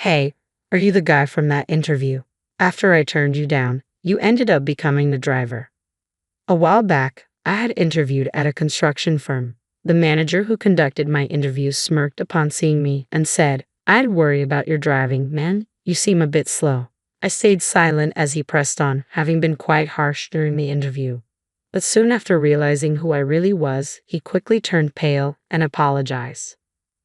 Hey, are you the guy from that interview? After I turned you down, you ended up becoming the driver. A while back, I had interviewed at a construction firm. The manager who conducted my interview smirked upon seeing me and said, "I'd worry about your driving, man. You seem a bit slow." I stayed silent as he pressed on, having been quite harsh during the interview. But soon after realizing who I really was, he quickly turned pale and apologized.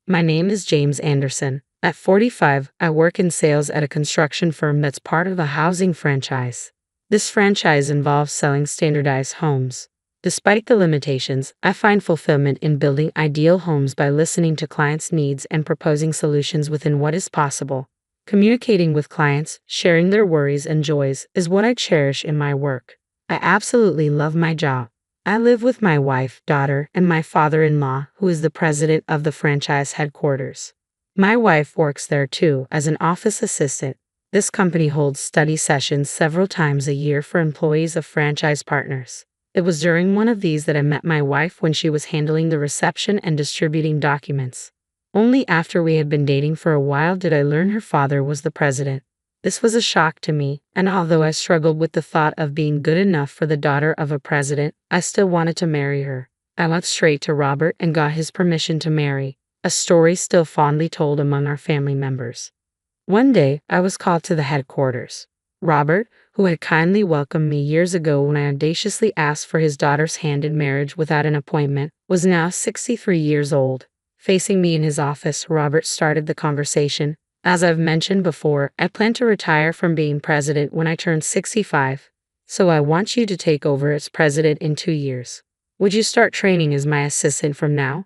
My name is James Anderson. At 45, I work in sales at a construction firm that's part of a housing franchise. This franchise involves selling standardized homes. Despite the limitations, I find fulfillment in building ideal homes by listening to clients' needs and proposing solutions within what is possible. Communicating with clients, sharing their worries and joys, is what I cherish in my work. I absolutely love my job. I live with my wife, daughter, and my father-in-law, who is the president of the franchise headquarters. My wife works there too as an office assistant. This company holds study sessions several times a year for employees of franchise partners. It was during one of these that I met my wife when she was handling the reception and distributing documents. Only after we had been dating for a while did I learn her father was the president. This was a shock to me, and although I struggled with the thought of being good enough for the daughter of a president, I still wanted to marry her. I went straight to Robert and got his permission to marry, a story still fondly told among our family members. One day, I was called to the headquarters. Robert, who had kindly welcomed me years ago when I audaciously asked for his daughter's hand in marriage without an appointment, was now 63 years old. Facing me in his office, Robert started the conversation. "As I've mentioned before, I plan to retire from being president when I turn 65, so I want you to take over as president in 2 years. Would you start training as my assistant from now?"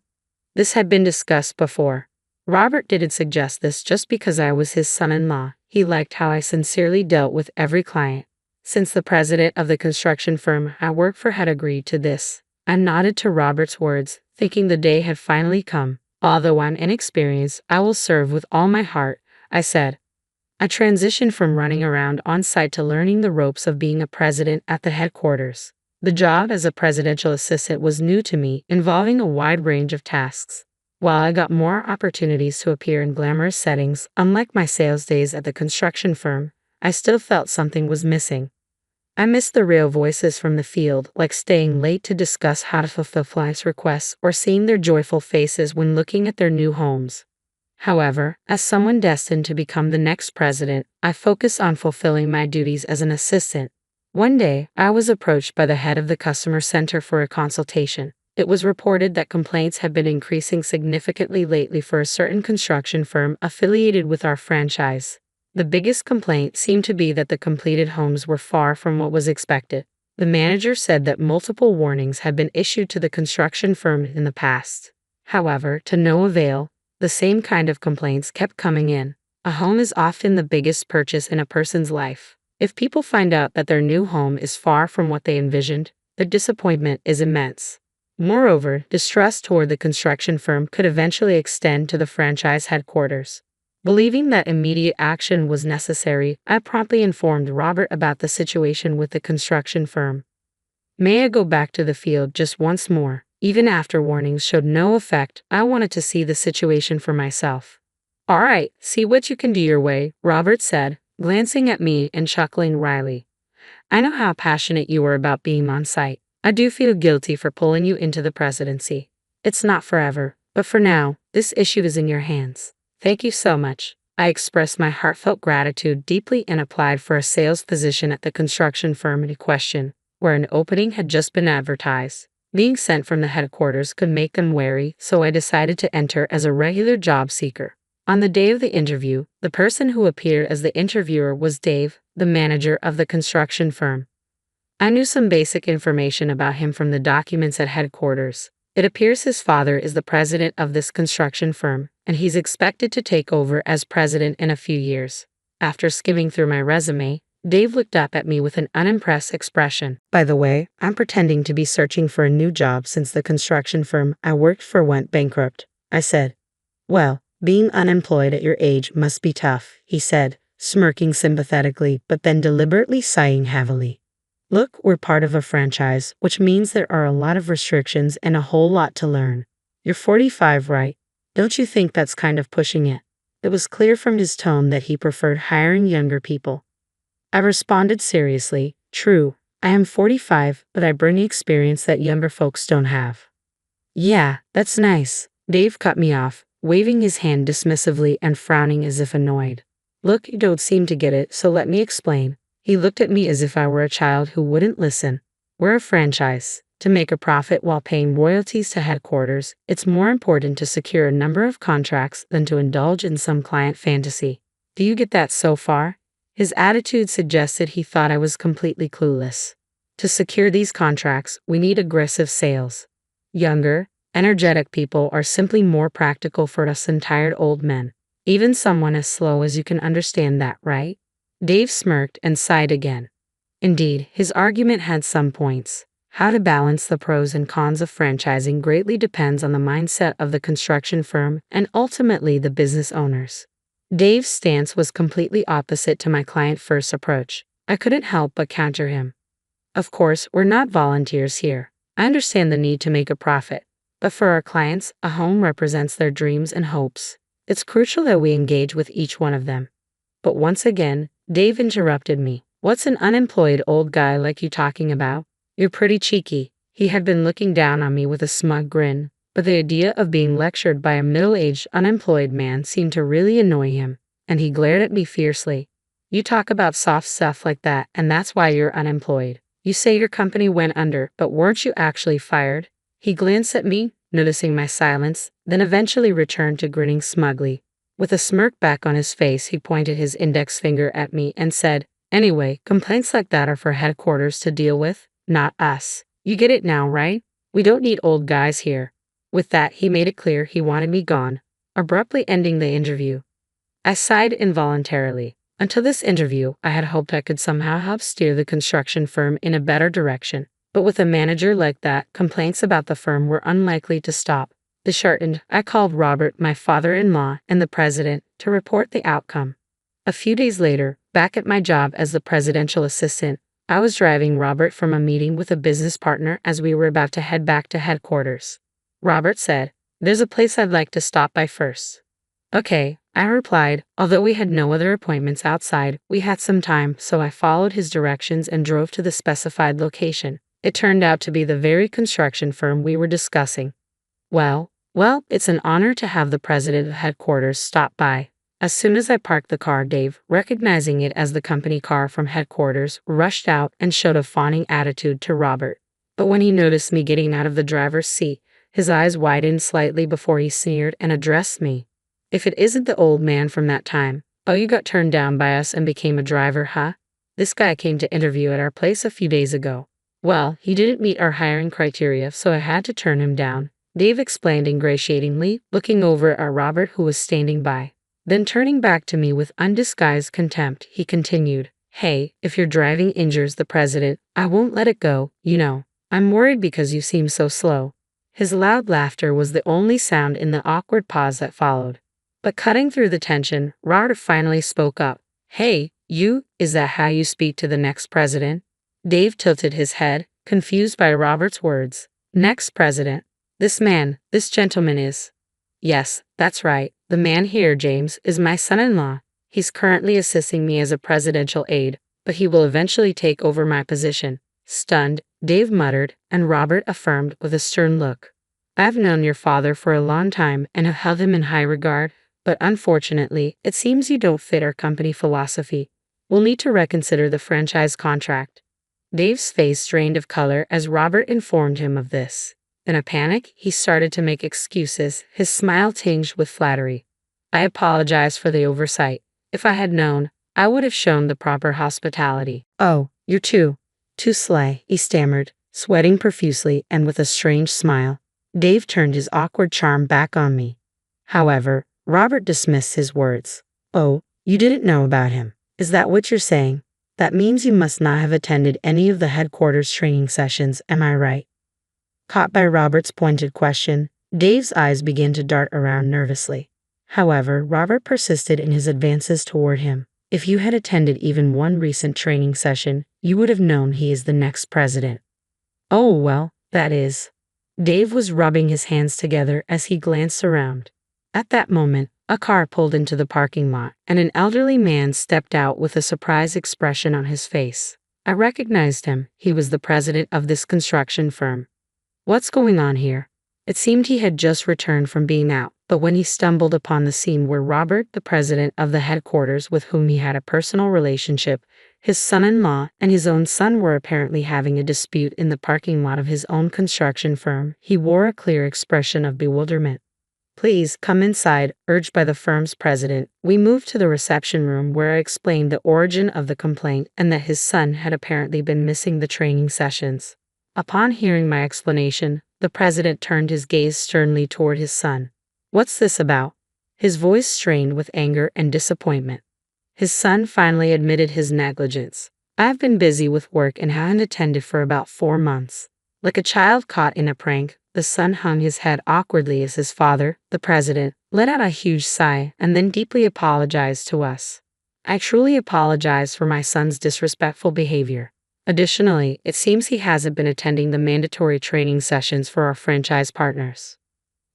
This had been discussed before. Robert didn't suggest this just because I was his son-in-law. He liked how I sincerely dealt with every client. Since the president of the construction firm I worked for had agreed to this, I nodded to Robert's words, thinking the day had finally come. "Although I'm inexperienced, I will serve with all my heart," I said. I transitioned from running around on site to learning the ropes of being a president at the headquarters. The job as a presidential assistant was new to me, involving a wide range of tasks. While I got more opportunities to appear in glamorous settings, unlike my sales days at the construction firm, I still felt something was missing. I missed the real voices from the field, like staying late to discuss how to fulfill clients' requests or seeing their joyful faces when looking at their new homes. However, as someone destined to become the next president, I focused on fulfilling my duties as an assistant. One day, I was approached by the head of the customer center for a consultation. It was reported that complaints had been increasing significantly lately for a certain construction firm affiliated with our franchise. The biggest complaint seemed to be that the completed homes were far from what was expected. The manager said that multiple warnings had been issued to the construction firm in the past. However, to no avail, the same kind of complaints kept coming in. A home is often the biggest purchase in a person's life. If people find out that their new home is far from what they envisioned, the disappointment is immense. Moreover, distrust toward the construction firm could eventually extend to the franchise headquarters. Believing that immediate action was necessary, I promptly informed Robert about the situation with the construction firm. "May I go back to the field just once more?" Even after warnings showed no effect, I wanted to see the situation for myself. "All right, see what you can do your way," Robert said, glancing at me and chuckling wryly. "I know how passionate you are about being on site. I do feel guilty for pulling you into the presidency. It's not forever, but for now, this issue is in your hands. Thank you so much." I expressed my heartfelt gratitude deeply and applied for a sales position at the construction firm in question, where an opening had just been advertised. Being sent from the headquarters could make them wary, so I decided to enter as a regular job seeker. On the day of the interview, the person who appeared as the interviewer was Dave, the manager of the construction firm. I knew some basic information about him from the documents at headquarters. It appears his father is the president of this construction firm, and he's expected to take over as president in a few years. After skimming through my resume, Dave looked up at me with an unimpressed expression. "By the way, I'm pretending to be searching for a new job since the construction firm I worked for went bankrupt," I said. "Well, being unemployed at your age must be tough," he said, smirking sympathetically but then deliberately sighing heavily. "Look, we're part of a franchise, which means there are a lot of restrictions and a whole lot to learn. You're 45, right? Don't you think that's kind of pushing it?" It was clear from his tone that he preferred hiring younger people. I responded seriously, "True, I am 45, but I bring experience that younger folks don't have." "Yeah, that's nice." Dave cut me off, waving his hand dismissively and frowning as if annoyed. "Look, you don't seem to get it, so let me explain." He looked at me as if I were a child who wouldn't listen. "We're a franchise. To make a profit while paying royalties to headquarters, it's more important to secure a number of contracts than to indulge in some client fantasy. Do you get that so far?" His attitude suggested he thought I was completely clueless. "To secure these contracts, we need aggressive sales. Younger, energetic people are simply more practical for us than tired old men. Even someone as slow as you can understand that, right?" Dave smirked and sighed again. Indeed, his argument had some points. How to balance the pros and cons of franchising greatly depends on the mindset of the construction firm and ultimately the business owners. Dave's stance was completely opposite to my client-first approach. I couldn't help but counter him. "Of course, we're not volunteers here. I understand the need to make a profit, but for our clients, a home represents their dreams and hopes. It's crucial that we engage with each one of them." But once again, Dave interrupted me. "What's an unemployed old guy like you talking about? You're pretty cheeky." He had been looking down on me with a smug grin, but the idea of being lectured by a middle-aged unemployed man seemed to really annoy him, and he glared at me fiercely. "You talk about soft stuff like that, and that's why you're unemployed. You say your company went under, but weren't you actually fired?" He glanced at me, noticing my silence, then eventually returned to grinning smugly. With a smirk back on his face, he pointed his index finger at me and said, "Anyway, complaints like that are for headquarters to deal with, not us. You get it now, right? We don't need old guys here." With that, he made it clear he wanted me gone, abruptly ending the interview. I sighed involuntarily. Until this interview, I had hoped I could somehow help steer the construction firm in a better direction. But with a manager like that, complaints about the firm were unlikely to stop. Disheartened, I called Robert, my father-in-law, and the president to report the outcome. A few days later, back at my job as the presidential assistant, I was driving Robert from a meeting with a business partner as we were about to head back to headquarters. Robert said, "There's a place I'd like to stop by first." "Okay," I replied. Although we had no other appointments outside, we had some time, so I followed his directions and drove to the specified location. It turned out to be the very construction firm we were discussing. Well, it's an honor to have the president of headquarters stop by. As soon as I parked the car, Dave, recognizing it as the company car from headquarters, rushed out and showed a fawning attitude to Robert. But when he noticed me getting out of the driver's seat, his eyes widened slightly before he sneered and addressed me. "If it isn't the old man from that time. Oh, you got turned down by us and became a driver, huh? This guy came to interview at our place a few days ago. Well, he didn't meet our hiring criteria, so I had to turn him down," Dave explained ingratiatingly, looking over at Robert who was standing by. Then turning back to me with undisguised contempt, he continued, "Hey, if your driving injures the president, I won't let it go, you know. I'm worried because you seem so slow." His loud laughter was the only sound in the awkward pause that followed. But cutting through the tension, Robert finally spoke up. "Hey, you, is that how you speak to the next president?" Dave tilted his head, confused by Robert's words. "Next president? This gentleman is." "Yes, that's right. The man here, James, is my son-in-law. He's currently assisting me as a presidential aide, but he will eventually take over my position." Stunned, Dave muttered, and Robert affirmed with a stern look, "I've known your father for a long time and have held him in high regard, but unfortunately, it seems you don't fit our company philosophy. We'll need to reconsider the franchise contract." Dave's face drained of color as Robert informed him of this. In a panic, he started to make excuses, his smile tinged with flattery. "I apologize for the oversight. If I had known, I would have shown the proper hospitality." "Oh, you're too sly," he stammered, sweating profusely and with a strange smile. Dave turned his awkward charm back on me. However, Robert dismissed his words. "Oh, you didn't know about him. Is that what you're saying? That means you must not have attended any of the headquarters training sessions, am I right?" Caught by Robert's pointed question, Dave's eyes began to dart around nervously. However, Robert persisted in his advances toward him. "If you had attended even one recent training session, you would have known he is the next president." "Oh, well, that is." Dave was rubbing his hands together as he glanced around. At that moment, A car pulled into the parking lot, and an elderly man stepped out with a surprised expression on his face. I recognized him. He was the president of this construction firm. What's going on here? It seemed he had just returned from being out, but when he stumbled upon the scene where Robert, the president of the headquarters with whom he had a personal relationship, his son-in-law, and his own son were apparently having a dispute in the parking lot of his own construction firm, he wore a clear expression of bewilderment. Please come inside, urged by the firm's president. We moved to the reception room where I explained the origin of the complaint and that his son had apparently been missing the training sessions. Upon hearing my explanation, the president turned his gaze sternly toward his son. What's this about? His voice strained with anger and disappointment. His son finally admitted his negligence. I've been busy with work and haven't attended for about 4 months. Like a child caught in a prank, the son hung his head awkwardly as his father, the president, let out a huge sigh and then deeply apologized to us. I truly apologize for my son's disrespectful behavior. Additionally, it seems he hasn't been attending the mandatory training sessions for our franchise partners.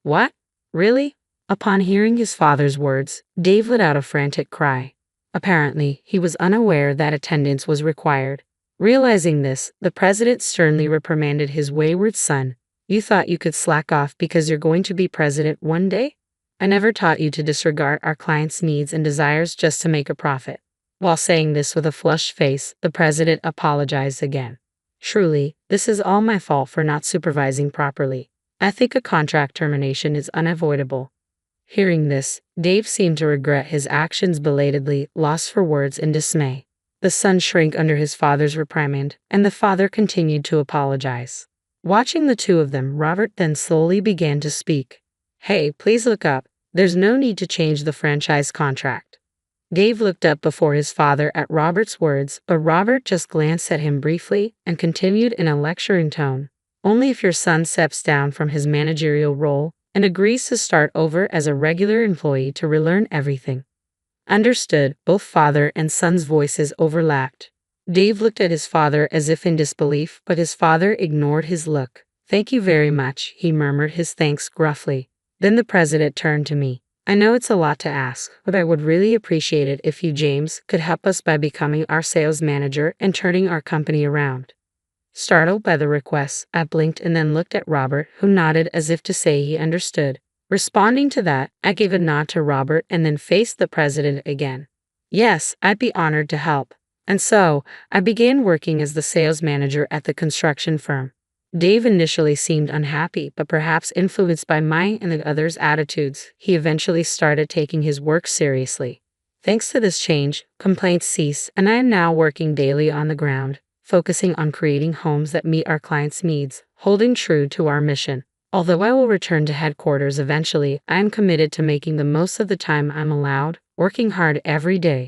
What? Really? Upon hearing his father's words, Dave let out a frantic cry. Apparently, he was unaware that attendance was required. Realizing this, the president sternly reprimanded his wayward son. You thought you could slack off because you're going to be president one day? I never taught you to disregard our clients' needs and desires just to make a profit. While saying this with a flushed face, the president apologized again. Truly, this is all my fault for not supervising properly. I think a contract termination is unavoidable. Hearing this, Dave seemed to regret his actions belatedly, lost for words in dismay. The son shrank under his father's reprimand, and the father continued to apologize. Watching the two of them, Robert then slowly began to speak. Hey, please look up. There's no need to change the franchise contract. Dave looked up before his father at Robert's words, but Robert just glanced at him briefly and continued in a lecturing tone. Only if your son steps down from his managerial role and agrees to start over as a regular employee to relearn everything. Understood. Both father and son's voices overlapped. Dave looked at his father as if in disbelief, but his father ignored his look. Thank you very much, he murmured his thanks gruffly. Then the president turned to me. I know it's a lot to ask, but I would really appreciate it if you, James, could help us by becoming our sales manager and turning our company around. Startled by the request, I blinked and then looked at Robert, who nodded as if to say he understood. Responding to that, I gave a nod to Robert and then faced the president again. Yes, I'd be honored to help. And so, I began working as the sales manager at the construction firm. Dave initially seemed unhappy, but perhaps influenced by my and the others' attitudes, he eventually started taking his work seriously. Thanks to this change, complaints ceased, and I am now working daily on the ground, focusing on creating homes that meet our clients' needs, holding true to our mission. Although I will return to headquarters eventually, I am committed to making the most of the time I'm allowed, working hard every day.